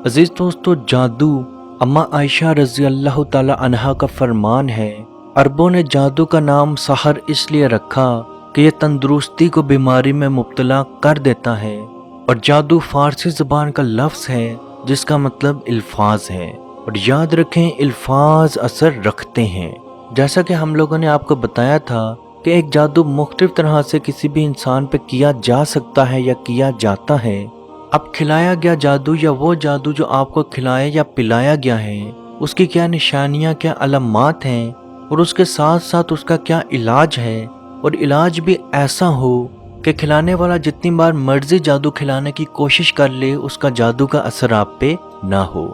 अजीज दोस्तों, जादू अम्मा आयशा रजी अल्लाह ताला अन्हा का फरमान है। अरबों ने जादू का नाम सहर इसलिए रखा कि यह तंदुरुस्ती को बीमारी में मुब्तला कर देता है। और जादू फारसी ज़बान का लफ्ज़ है जिसका मतलब अल्फाज है। और याद रखें, अल्फाज असर रखते हैं। जैसा कि हम लोगों ने आपको बताया था कि एक जादू मुख्तलिफ तरह से किसी भी इंसान पे किया जा सकता है या किया जाता है। अब खिलाया गया जादू या वो जादू जो आपको खिलाया या पिलाया गया है, उसकी क्या निशानियां, क्या अलामात हैं, और उसके साथ साथ उसका क्या इलाज है। और इलाज भी ऐसा हो कि खिलाने वाला जितनी बार मर्जी जादू खिलाने की कोशिश कर ले, उसका जादू का असर आप पे ना हो।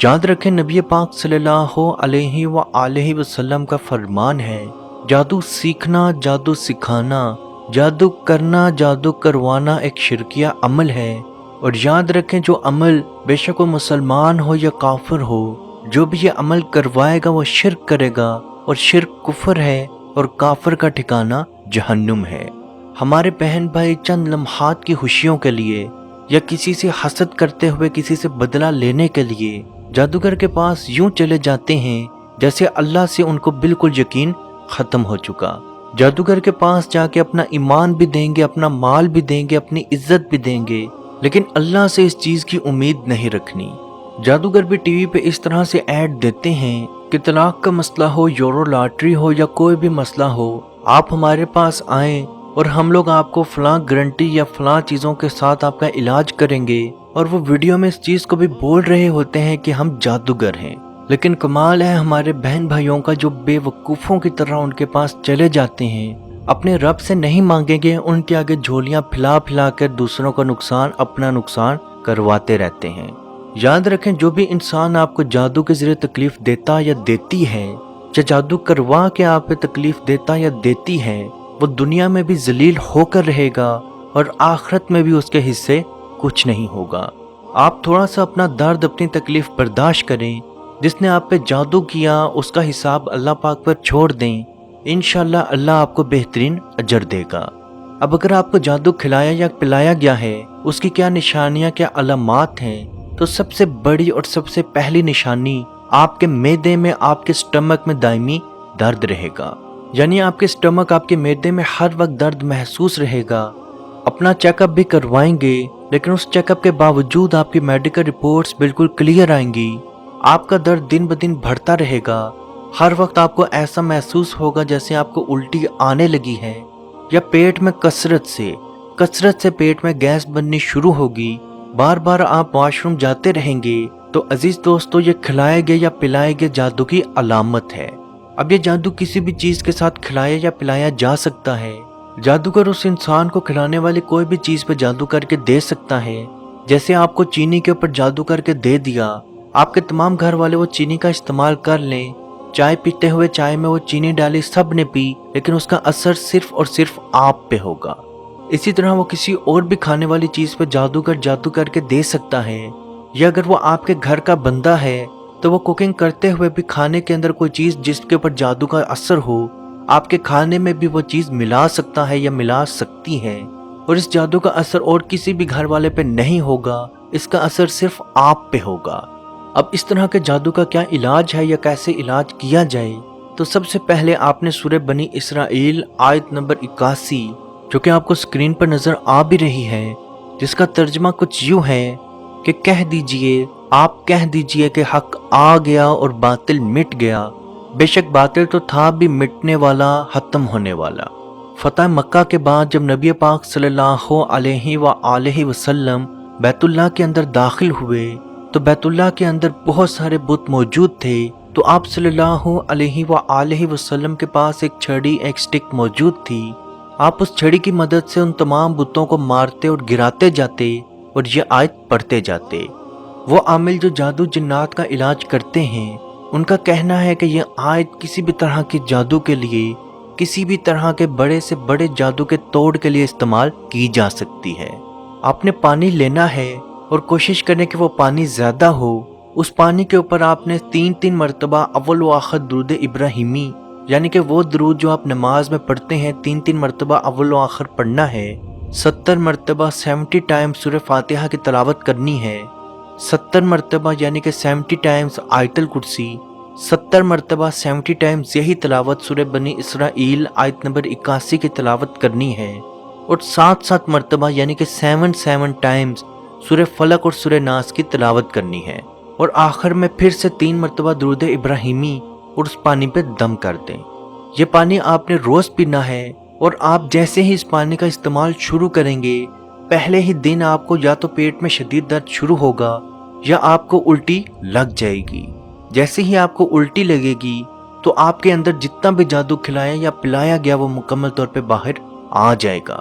याद रखें, नबी पाक सल्लल्लाहु अलैहि वसल्लम का फरमान है, जादू सीखना, जादू सिखाना, जादू करना, जादू करवाना एक शिरकिया अमल है। और याद रखें, जो अमल बेशक वो मुसलमान हो या काफिर हो, जो भी ये अमल करवाएगा वो शिर्क करेगा, और शिर्क कुफर है, और काफिर का ठिकाना जहन्नुम है। हमारे बहन भाई चंद लम्हात की खुशियों के लिए या किसी से हसद करते हुए किसी से बदला लेने के लिए जादूगर के पास यूं चले जाते हैं जैसे अल्लाह से उनको बिल्कुल यकीन खत्म हो चुका। जादूगर के पास जाके अपना ईमान भी देंगे, अपना माल भी देंगे, अपनी इज्जत भी देंगे, लेकिन अल्लाह से इस चीज की उम्मीद नहीं रखनी। जादूगर भी टीवी पे इस तरह से ऐड देते हैं कि तलाक का मसला हो, यूरो लॉटरी हो या कोई भी मसला हो, आप हमारे पास आएं और हम लोग आपको फलां गारंटी या फलां चीजों के साथ आपका इलाज करेंगे। और वो वीडियो में इस चीज को भी बोल रहे होते हैं कि हम जादूगर हैं। लेकिन कमाल है हमारे बहन भाइयों का, जो बेवकूफों की तरह उनके पास चले जाते हैं, अपने रब से नहीं मांगेंगे, उनके आगे झोलियां फैला फैला कर दूसरों का नुकसान, अपना नुकसान करवाते रहते हैं। याद रखें, जो भी इंसान आपको जादू के जरिए तकलीफ देता या देती है, या जादू करवा के आप पे तकलीफ देता या देती है, वो दुनिया में भी जलील होकर रहेगा और आखिरत में भी उसके हिस्से कुछ नहीं होगा। आप थोड़ा सा अपना दर्द, अपनी तकलीफ बर्दाश्त करें। जिसने आप पे जादू किया उसका हिसाब अल्लाह पाक पर छोड़ दें, इंशाल्लाह अल्लाह आपको बेहतरीन अजर देगा। अब अगर आपको जादू खिलाया या पिलाया गया है, उसकी क्या निशानियां, क्या अलामात हैं, तो सबसे बड़ी और सबसे पहली निशानी, आपके मैदे में, आपके स्टमक में दायमी दर्द रहेगा। यानी आपके स्टमक, आपके मैदे में हर वक्त दर्द महसूस रहेगा। अपना चेकअप भी करवाएंगे, लेकिन उस चेकअप के बावजूद आपकी मेडिकल रिपोर्ट्स बिल्कुल क्लियर आएंगी। आपका दर्द दिन ब दिन बढ़ता रहेगा। हर वक्त आपको ऐसा महसूस होगा जैसे आपको उल्टी आने लगी है, या पेट में कसरत से पेट में गैस बननी शुरू होगी। बार बार आप वॉशरूम जाते रहेंगे। तो अजीज दोस्तों, ये खिलाए गए या पिलाए गए जादू की अलामत है। अब ये जादू किसी भी चीज के साथ खिलाया या पिलाया जा सकता है। जादूगर उस इंसान को खिलाने वाली कोई भी चीज पे जादू करके दे सकता है। जैसे आपको चीनी के ऊपर जादू करके दे दिया, आपके तमाम घर वाले वो चीनी का इस्तेमाल कर लें, चाय पीते हुए चाय में वो चीनी डाली, सब ने पी, लेकिन उसका असर सिर्फ और सिर्फ आप पे होगा। इसी तरह वो किसी और भी खाने वाली चीज पे जादूगर जादू करके दे सकता है। या अगर वो आपके घर का बंदा है तो वो कुकिंग करते हुए भी खाने के अंदर कोई चीज जिसके ऊपर जादू का असर हो, आपके खाने में भी वो चीज मिला सकता है या मिला सकती है। और इस जादू का असर और किसी भी घर वाले पे नहीं होगा, इसका असर सिर्फ आप पे होगा। अब इस तरह के जादू का क्या इलाज है या कैसे इलाज किया जाए, तो सबसे पहले आपने सूरह बनी इसराइल आयत नंबर 81, जो कि आपको स्क्रीन पर नजर आ भी रही है, जिसका तर्जमा कुछ यूं है कि कह दीजिए, आप कह दीजिए कि हक आ गया और बातिल मिट गया। बेशक बातिल तो था भी मिटने वाला, खत्म होने वाला। फतह मक्का के बाद जब नबी पाक सल्लल्लाहु अलैहि वसल्लम बैतुल्लाह के अंदर दाखिल हुए, तो बैतुल्लाह के अंदर बहुत सारे बुत मौजूद थे। तो आप सल्लल्लाहु अलैहि वसल्लम के पास एक छड़ी, एक स्टिक मौजूद थी। आप उस छड़ी की मदद से उन तमाम बुतों को मारते और गिराते जाते और ये आयत पढ़ते जाते। वो आमिल जो जादू जिन्नात का इलाज करते हैं, उनका कहना है कि यह आयत किसी भी तरह के जादू के लिए, किसी भी तरह के बड़े से बड़े जादू के तोड़ के लिए इस्तेमाल की जा सकती है। आपने पानी लेना है और कोशिश करें कि वो पानी ज्यादा हो। उस पानी के ऊपर आपने 3-3 मरतबा अव्वल व आखिर दुरूद इब्राहिमी, यानी कि वो दुरूद जो आप नमाज में पढ़ते हैं, 3-3 मरतबा अव्वल व आखिर पढ़ना है। 70 मरतबा 70 टाइम सूरह फातिहा की तलावत करनी है। 70 مرتبہ یعنی کہ 70 ٹائمز آیت الکرسی، 70 مرتبہ 70 ٹائمز یہی تلاوت سورہ بنی اسرائیل آیت نمبر 81 کی تلاوت کرنی ہے، اور 7 مرتبہ یعنی کہ 7 ٹائمز سورہ فلق اور سورہ ناس کی تلاوت کرنی ہے، اور آخر میں پھر سے 3 مرتبہ درود ابراہیمی اور اس پانی پہ دم کر دیں۔ یہ پانی آپ نے روز پینا ہے، اور آپ جیسے ہی اس پانی کا استعمال شروع کریں گے، پہلے ہی دن آپ کو یا تو پیٹ میں شدید درد شروع ہوگا یا آپ کو الٹی لگ جائے گی۔ جیسے ہی آپ کو الٹی لگے گی تو آپ کے اندر جتنا بھی جادو کھلایا یا پلایا گیا وہ مکمل طور پہ باہر آ جائے گا۔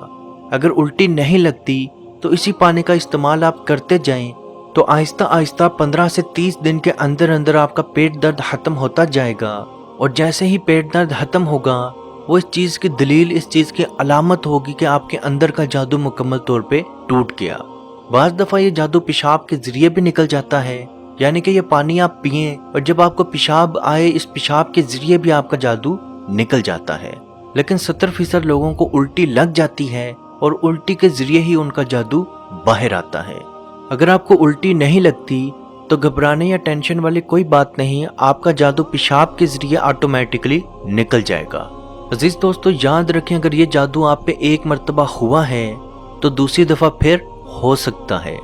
اگر الٹی نہیں لگتی تو اسی پانی کا استعمال آپ کرتے جائیں تو آہستہ آہستہ 15 سے 30 دن کے اندر اندر آپ کا پیٹ درد ختم ہوتا جائے گا، اور جیسے ہی پیٹ درد ختم ہوگا وہ اس چیز کی دلیل، اس چیز کی علامت ہوگی کہ آپ کے اندر کا جادو مکمل طور پہ ٹوٹ گیا۔ بعض دفعہ یہ جادو پیشاب کے ذریعے بھی نکل جاتا ہے، یعنی کہ یہ پانی آپ پئیں اور جب آپ کو پیشاب آئے اس پیشاب کے ذریعے بھی آپ کا جادو نکل جاتا ہے، لیکن 70% لوگوں کو الٹی لگ جاتی ہے اور الٹی کے ذریعے ہی ان کا جادو باہر آتا ہے۔ اگر آپ کو الٹی نہیں لگتی تو گھبرانے یا ٹینشن والی کوئی بات نہیں، آپ کا جادو پیشاب کے ذریعے آٹومیٹکلی نکل جائے گا۔ عزیز دوستو، یاد رکھیں اگر یہ جادو آپ پہ ایک مرتبہ ہوا ہے تو دوسری دفعہ پھر ہو سکتا ہے،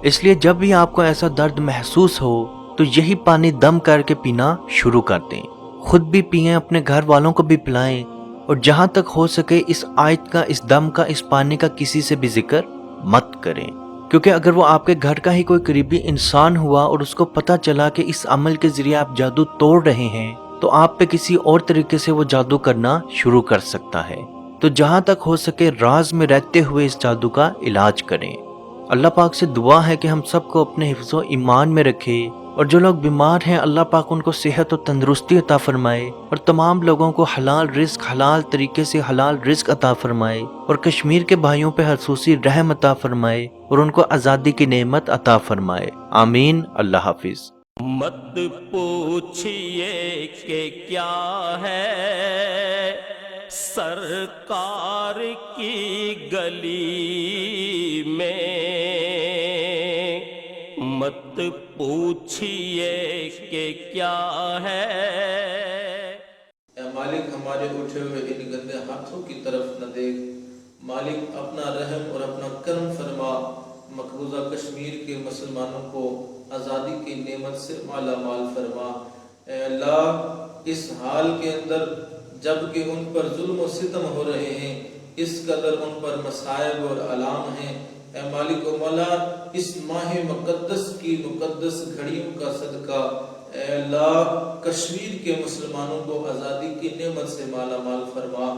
اس لیے جب بھی آپ کو ایسا درد محسوس ہو تو یہی پانی دم کر کے پینا شروع کر دیں، خود بھی پئیں، اپنے گھر والوں کو بھی پلائیں، اور جہاں تک ہو سکے اس آیت کا، اس دم کا، اس پانی کا کسی سے بھی ذکر مت کریں، کیونکہ اگر وہ آپ کے گھر کا ہی کوئی قریبی انسان ہوا اور اس کو پتہ چلا کہ اس عمل کے ذریعے آپ جادو توڑ رہے ہیں تو آپ پہ کسی اور طریقے سے وہ جادو کرنا شروع کر سکتا ہے۔ تو جہاں تک ہو سکے راز میں رہتے ہوئے اس جادو کا علاج کریں۔ اللہ پاک سے دعا ہے کہ ہم سب کو اپنے حفظ و ایمان میں رکھے، اور جو لوگ بیمار ہیں اللہ پاک ان کو صحت و تندرستی عطا فرمائے، اور تمام لوگوں کو حلال رزق، حلال طریقے سے حلال رزق عطا فرمائے، اور کشمیر کے بھائیوں پہ خصوصی رحم عطا فرمائے اور ان کو آزادی کی نعمت عطا فرمائے۔ آمین۔ اللہ حافظ۔ مت پوچھئے کہ کیا ہے سرکار کی گلی میں، مت پوچھئے کہ کیا ہے۔ اے مالک ہمارے اٹھے ہوئے ان گندے ہاتھوں کی طرف نہ دیکھ، مالک اپنا رحم اور اپنا کرم فرما، مقبوضہ کشمیر کے مسلمانوں کو آزادی کی نعمت سے مالا مال فرما۔ اے اللہ اس حال کے اندر جب کہ ان پر ظلم و ستم ہو رہے ہیں، اس قدر ان پر مصائب اور آلام ہیں، اے مالک و مولا اس ماہ مقدس کی مقدس گھڑیوں کا صدقہ اے اللہ کشمیر کے مسلمانوں کو آزادی کی نعمت سے مالا مال فرما۔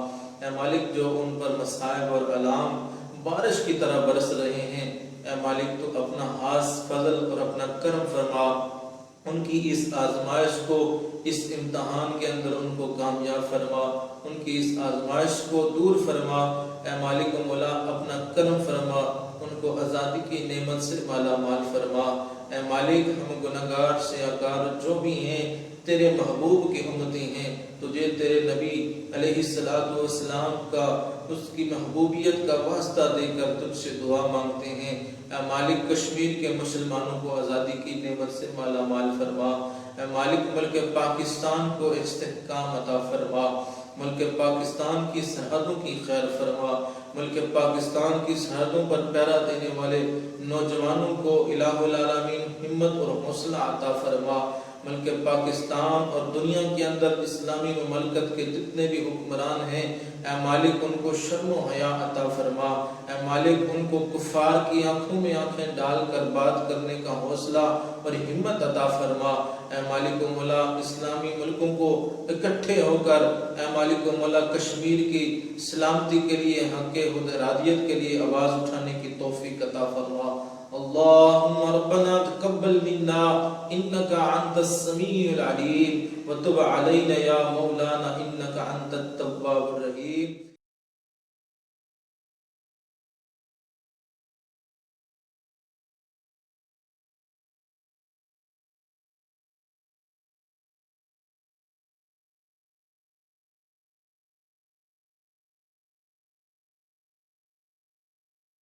اے مالک جو ان پر مصائب اور آلام بارش کی طرح برس رہے ہیں، اے مالک تو اپنا خاص فضل اور اپنا کرم فرما، ان کی اس آزمائش کو، اس امتحان کے اندر ان کو کامیاب فرما، ان کی اس آزمائش کو دور فرما۔ اے مالک و مولا اپنا کرم فرما، ان کو آزادی کی نعمت سے مالا مال فرما۔ اے مالک ہم گناہگار سیاکار جو بھی ہیں تیرے محبوب کی امتی ہیں، تجھے تیرے نبی علیہ السلام کا، اس کی محبوبیت کا واسطہ دے کر تجھ سے دعا مانگتے ہیں۔ اے مالک کشمیر کے مسلمانوں کو آزادی کی نعمت سے مالا مال فرما۔ اے مالک ملک پاکستان کو استحکام عطا فرما، ملک پاکستان کی سرحدوں کی خیر فرما، ملک پاکستان کی سرحدوں پر پہرا دینے والے نوجوانوں کو الہ العالمین ہمت اور حوصلہ عطا فرما۔ ملک پاکستان اور دنیا کے اندر اسلامی مملکت کے جتنے بھی حکمران ہیں، اے مالک ان کو شرم و حیا عطا فرما۔ اے مالک ان کو کفار کی آنکھوں میں آنکھیں ڈال کر بات کرنے کا حوصلہ اور ہمت عطا فرما۔ اے مالک و مولا اسلامی ملکوں کو اکٹھے ہو کر اے مالک و مولا کشمیر کی سلامتی کے لیے، حق حدرادیت کے لیے آواز اٹھانے کی توفیق عطا فرما۔ اللہم ربنا تقبل منا انکا انت السمیع العلیم وتب علینا یا مولانا انکا انت التواب